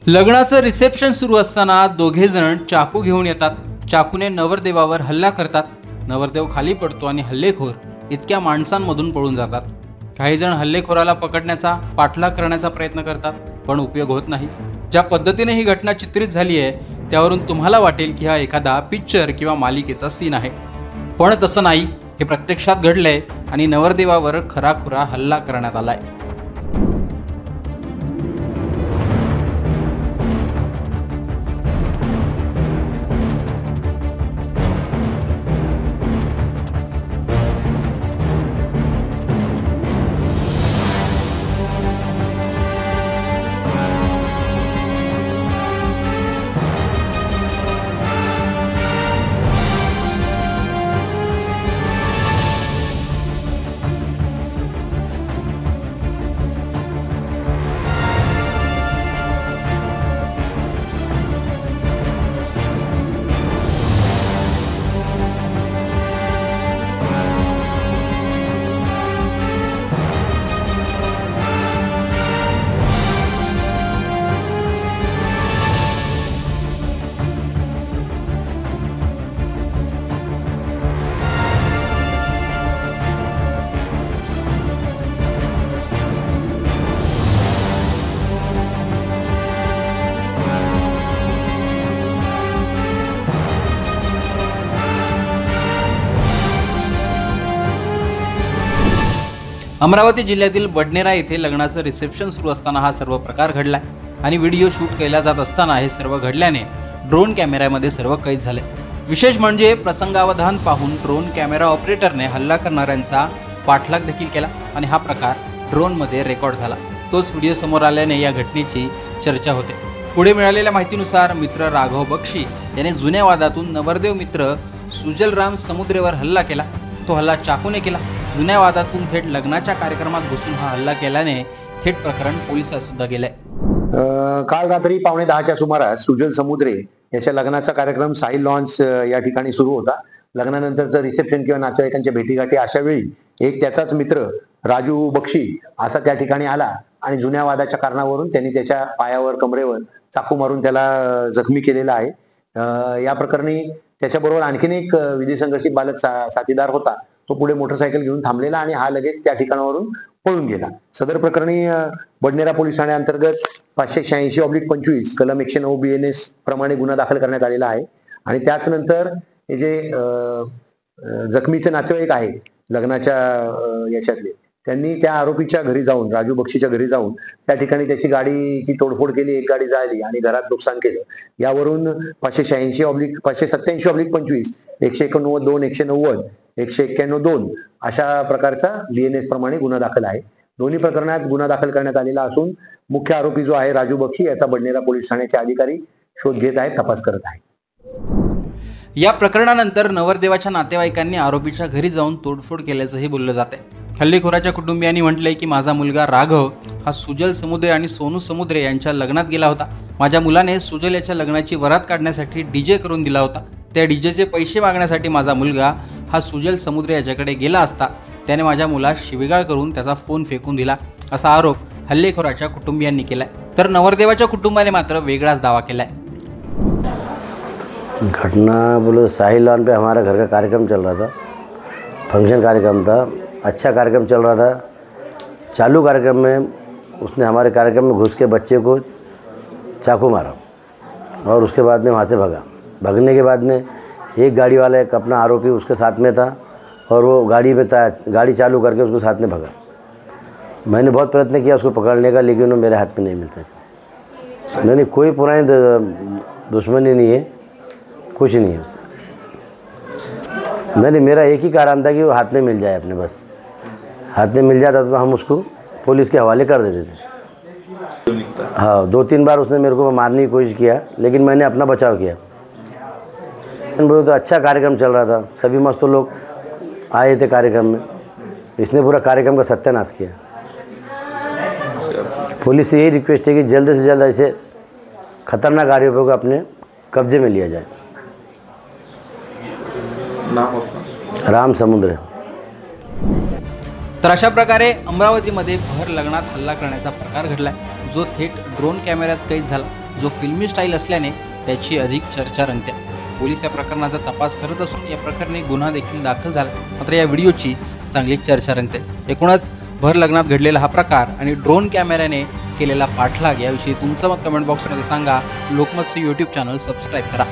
लग्नाचं रिसेप्शन सुरू असताना दोघे जण चाकू घेऊन येतात। चाकूने नवरदेवावर हल्ला करतात। नवरदेव खाली पडतो आणि हल्लेखोर इतक्या माणसांमधून पळून जातात। काही जण हल्लेखोराला पकडण्याचा पाठलाग करण्याचा प्रयत्न करतात, पण उपयोग होत नाही। ज्या पद्धतीने ही घटना चित्रित झाली आहे त्यावरून तुम्हाला वाटेल की हा एखादा पिक्चर किंवा मालिकेचा सीन आहे, पण तसं नाही। हे प्रत्यक्षात घडलंय आणि नवरदेवावर खराखुरा हल्ला करण्यात आलाय। अमरावती जिल्ह्यातील बडनेरा येथे लग्नाचं रिसेप्शन सुरू असताना हा सर्व प्रकार घडलाय आणि व्हिडिओ शूट केला जात असताना हे सर्व घडल्याने ड्रोन कॅमेऱ्यामध्ये सर्व कैद झाले। विशेष म्हणजे प्रसंगावधान पाहून ड्रोन कॅमेरा ऑपरेटरने हल्ला करणाऱ्यांचा पाठलाग देखील केला आणि हा प्रकार ड्रोनमध्ये रेकॉर्ड झाला। तोच व्हिडिओ समोर आल्याने या घटनेची चर्चा होते। पुढे मिळालेल्या माहितीनुसार मित्र राघव बक्षी याने जुन्या वादातून नवरदेव मित्र सुजलराम समुद्रेवर हल्ला केला। तो हल्ला चाकूने केला। जुन्या वादातून थेट लग्नाच्या कार्यक्रमात घुसून हा हल्ला केल्याने थेट प्रकरण पोलिसात सुद्धा गेलंय। काल रात्री 9:15च्या सुमारास सुजल समुद्रे याच्या लग्नाचा कार्यक्रम साहिल लॉन्स या ठिकाणी सुरू होता। लग्नानंतरचं रिसेप्शन किंवा नातेवाईकांच्या भेटीगाठी अशा वेळी एक त्याचाच मित्र राजू बक्षी असा त्या ठिकाणी आला आणि जुन्या वादाच्या कारणावरून त्यांनी त्याच्या पायावर कमरेवर चाकू मारून त्याला जखमी केलेला आहे। या प्रकरणी त्याच्याबरोबर आणखीन एक विधी संघर्षित बालक साथीदार होता। तो पुढे मोटरसायकल घेऊन थांबलेला आणि हा लगेच त्या ठिकाणावरून पळून गेला। सदर प्रकरणी बडनेरा पोलीस ठाण्याअंतर्गत 586/25 कलम 109 BNS प्रमाणे गुन्हा दाखल करण्यात आलेला आहे। आणि त्याच नंतर हे जे जखमीचे नातेवाईक आहे लग्नाच्या याच्यातले, त्यांनी त्या आरोपीच्या घरी जाऊन, राजू बक्षीच्या घरी जाऊन त्या ठिकाणी त्याची गाडीची तोडफोड केली, एक गाडी जाळली आणि घरात नुकसान केलं। यावरून 587/25, 189(2), 190, 191(2) अशा प्रकारचा BNS प्रमाणे गुन्हा दाखल आहे। दोन्ही प्रकरणात गुन्हा दाखल करण्यात आलेला असून मुख्य आरोपी जो आहे राजू बक्षी याचा बडनेरा पोलीस ठाण्याचे अधिकारी शोध घेत आहेत, तपास करत आहेत। या प्रकरणानंतर नवरदेवाच्या नातेवाईकांनी आरोपीच्या घरी जाऊन तोडफोड केल्याचंही बोललं जाते। हल्लेखोराच्या कुटुंबियांनी म्हटलंय की माझा मुलगा राघव हा सुजल समुद्रे आणि सोनू समुद्रे यांच्या लग्नात गेला होता। माझ्या मुलाने सुजल याच्या लग्नाची वरात काढण्यासाठी DJ करून दिला होता। त्या DJचे पैसे मागण्यासाठी माझा मुलगा हा सुजल समुद्रे याच्याकडे गेला असता त्याने माझ्या मुलास शिवीगाळ करून त्याचा फोन फेकून दिला, असा आरोप हल्लेखोराच्या कुटुंबियांनी केलाय। तर नवरदेवाच्या कुटुंबाने मात्र वेगळाच दावा केलाय। घटना बोलो साहिल लॉन पे हमारा घर का कार्यक्रम चल रहा था, फंक्शन कार्यक्रम था, अच्छा कार्यक्रम चल रहा था। चालू कार्यक्रम में उसने हमारे कार्यक्रम में घुस के बच्चे को चाकू मारा और उसके बाद में वहाँ से भागा। भागने के बाद में एक गाड़ी वाला एक अपना आरोपी उसके साथ में था और वो गाड़ी में था, गाड़ी चालू करके उसको साथ में भागा। मैंने बहुत प्रयत्न किया उसको पकड़ने का, लेकिन वो मेरे हाथ में नहीं मिल सका। नहीं, कोई पुरानी दुश्मनी नहीं है, कुछ नहीं है उससे। नहीं, मेरा एक ही कारण था कि वो हाथ में मिल जाए अपने, बस हाथ में मिल जाता तो हम उसको पुलिस के हवाले कर देते थे। हाँ, 2-3 बार उसने मेरे को मारने की कोशिश किया, लेकिन मैंने अपना बचाव किया। बोलो तो अच्छा कार्यक्रम चल रहा था, सभी मस्त लोग आए थे कार्यक्रम में, इसने पूरा कार्यक्रम का सत्यानाश किया। पुलिस से यही रिक्वेस्ट है कि जल्द से जल्द ऐसे खतरनाक आरोपियों को अपने कब्जे में लिया जाए। राम समुद्रे। तर अशा प्रकारे अमरावतीमध्ये भर लग्नात हल्ला करण्याचा प्रकार घडलाय, जो थेट ड्रोन कॅमेऱ्यात कैद झाला। जो फिल्मी स्टाईल असल्याने त्याची अधिक चर्चा रंगते। पोलीस या प्रकरणाचा तपास करत असून या प्रकरणी गुन्हा देखील दाखल झाला, मात्र या व्हिडिओची चांगलीच चर्चा रंगते। एकूणच भर लग्नात घडलेला हा प्रकार आणि ड्रोन कॅमेऱ्याने केलेला पाठलाग याविषयी तुमचं मत कमेंट बॉक्समध्ये सांगा। लोकमतचं यूट्यूब चॅनल सबस्क्राईब करा।